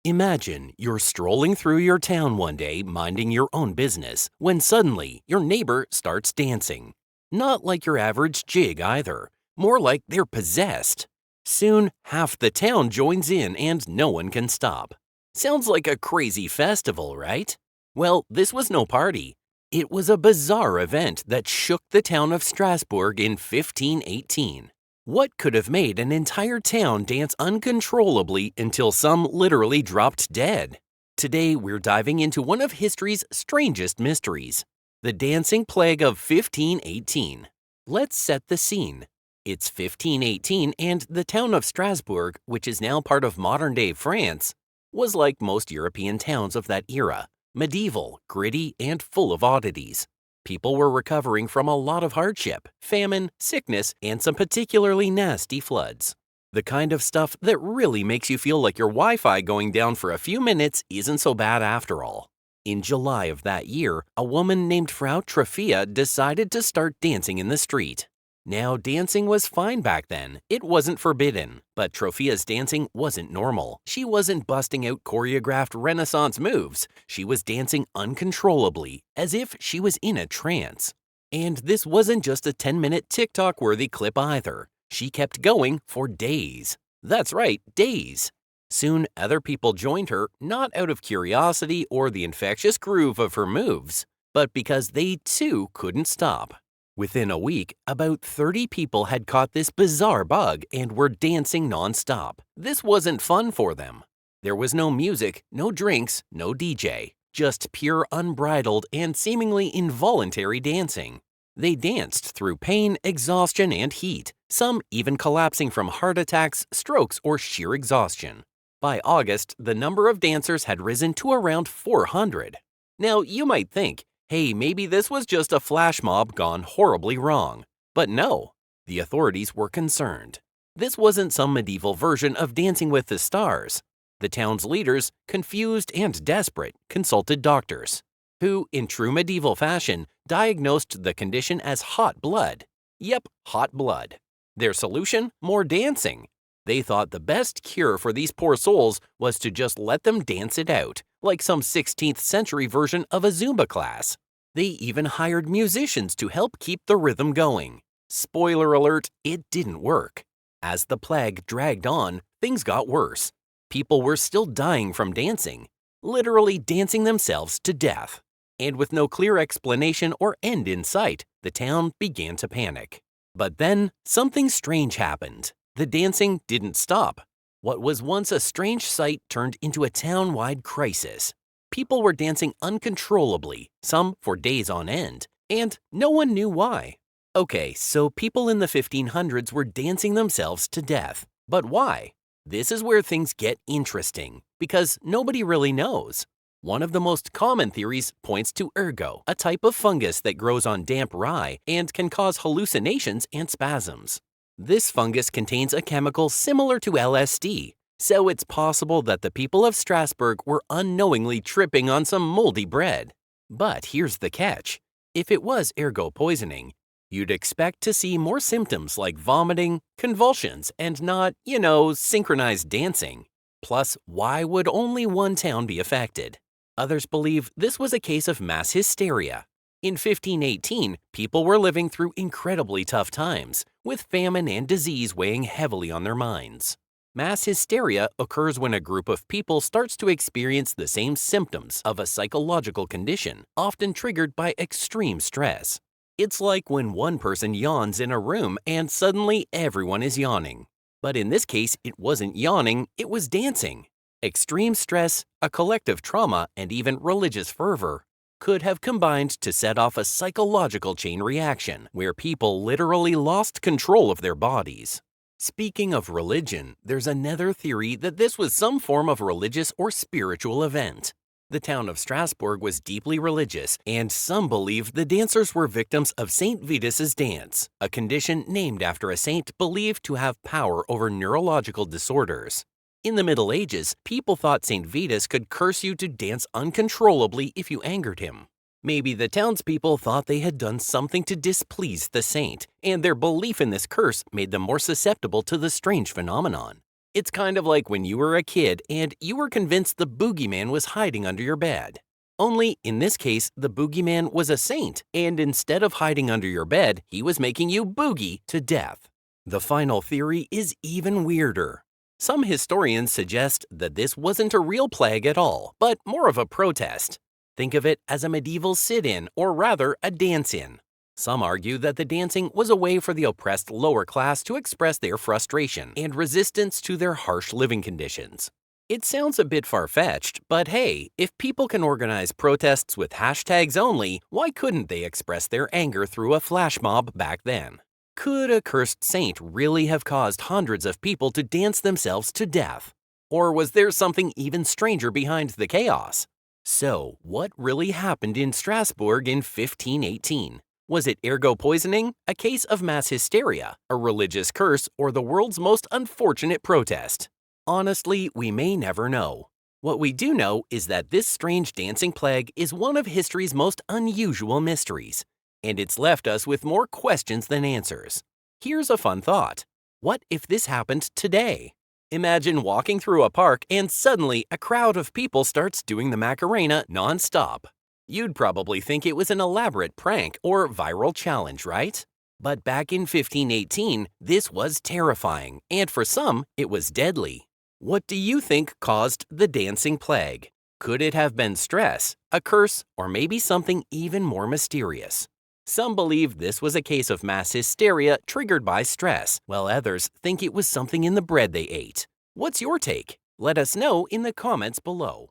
Imagine you're strolling through your town one day minding your own business when suddenly your neighbor starts dancing. Not like your average jig either, more like they're possessed. Soon, half the town joins in and no one can stop. Sounds like a crazy festival, right? Well, this was no party. It was a bizarre event that shook the town of Strasbourg in 1518. What could have made an entire town dance uncontrollably until some literally dropped dead? Today, we're diving into one of history's strangest mysteries, the dancing plague of 1518. Let's set the scene. It's 1518, and the town of Strasbourg, which is now part of modern-day France, was like most European towns of that era, medieval, gritty, and full of oddities. People were recovering from a lot of hardship, famine, sickness, and some particularly nasty floods. The kind of stuff that really makes you feel like your Wi-Fi going down for a few minutes isn't so bad after all. In July of that year, a woman named Frau Troffea decided to start dancing in the street. Now, dancing was fine back then. It wasn't forbidden. But Troffea's dancing wasn't normal. She wasn't busting out choreographed Renaissance moves. She was dancing uncontrollably, as if she was in a trance. And this wasn't just a 10-minute TikTok-worthy clip either. She kept going for days. That's right, days. Soon, other people joined her, not out of curiosity or the infectious groove of her moves, but because they too couldn't stop. Within a week, about 30 people had caught this bizarre bug and were dancing non-stop. This wasn't fun for them. There was no music, no drinks, no DJ, just pure unbridled and seemingly involuntary dancing. They danced through pain, exhaustion, and heat, some even collapsing from heart attacks, strokes, or sheer exhaustion. By August, the number of dancers had risen to around 400. Now, you might think, hey, maybe this was just a flash mob gone horribly wrong. But no, the authorities were concerned. This wasn't some medieval version of Dancing with the Stars. The town's leaders, confused and desperate, consulted doctors, who, in true medieval fashion, diagnosed the condition as hot blood. Yep, hot blood. Their solution? More dancing. They thought the best cure for these poor souls was to just let them dance it out, like some 16th century version of a Zumba class. They even hired musicians to help keep the rhythm going. Spoiler alert, it didn't work. As the plague dragged on, things got worse. People were still dying from dancing, literally dancing themselves to death. And with no clear explanation or end in sight, the town began to panic. But then, something strange happened. The dancing didn't stop. What was once a strange sight turned into a town-wide crisis. People were dancing uncontrollably, some for days on end, and no one knew why. Okay, so people in the 1500s were dancing themselves to death. But why? This is where things get interesting, because nobody really knows. One of the most common theories points to ergot, a type of fungus that grows on damp rye and can cause hallucinations and spasms. This fungus contains a chemical similar to LSD, so it's possible that the people of Strasbourg were unknowingly tripping on some moldy bread. But here's the catch. If it was ergot poisoning, you'd expect to see more symptoms like vomiting, convulsions, and not, synchronized dancing. Plus, why would only one town be affected? Others believe this was a case of mass hysteria. In 1518, people were living through incredibly tough times, with famine and disease weighing heavily on their minds. Mass hysteria occurs when a group of people starts to experience the same symptoms of a psychological condition, often triggered by extreme stress. It's like when one person yawns in a room and suddenly everyone is yawning. But in this case, it wasn't yawning, it was dancing. Extreme stress, a collective trauma, and even religious fervor could have combined to set off a psychological chain reaction where people literally lost control of their bodies. Speaking of religion, there's another theory that this was some form of religious or spiritual event. The town of Strasbourg was deeply religious, and some believe the dancers were victims of St. Vitus's dance, a condition named after a saint believed to have power over neurological disorders. In the Middle Ages, people thought St. Vitus could curse you to dance uncontrollably if you angered him. Maybe the townspeople thought they had done something to displease the saint, and their belief in this curse made them more susceptible to the strange phenomenon. It's kind of like when you were a kid and you were convinced the boogeyman was hiding under your bed. Only, in this case, the boogeyman was a saint, and instead of hiding under your bed, he was making you boogie to death. The final theory is even weirder. Some historians suggest that this wasn't a real plague at all, but more of a protest. Think of it as a medieval sit-in, or rather, a dance-in. Some argue that the dancing was a way for the oppressed lower class to express their frustration and resistance to their harsh living conditions. It sounds a bit far-fetched, but hey, if people can organize protests with hashtags only, why couldn't they express their anger through a flash mob back then? Could a cursed saint really have caused hundreds of people to dance themselves to death? Or was there something even stranger behind the chaos? So, what really happened in Strasbourg in 1518? Was it ergo poisoning, a case of mass hysteria, a religious curse, or the world's most unfortunate protest? Honestly, we may never know. What we do know is that this strange dancing plague is one of history's most unusual mysteries, and it's left us with more questions than answers. Here's a fun thought. What if this happened today? Imagine walking through a park and suddenly a crowd of people starts doing the Macarena non-stop. You'd probably think it was an elaborate prank or viral challenge, right? But back in 1518, this was terrifying, and for some, it was deadly. What do you think caused the dancing plague? Could it have been stress, a curse, or maybe something even more mysterious? Some believe this was a case of mass hysteria triggered by stress, while others think it was something in the bread they ate. What's your take? Let us know in the comments below.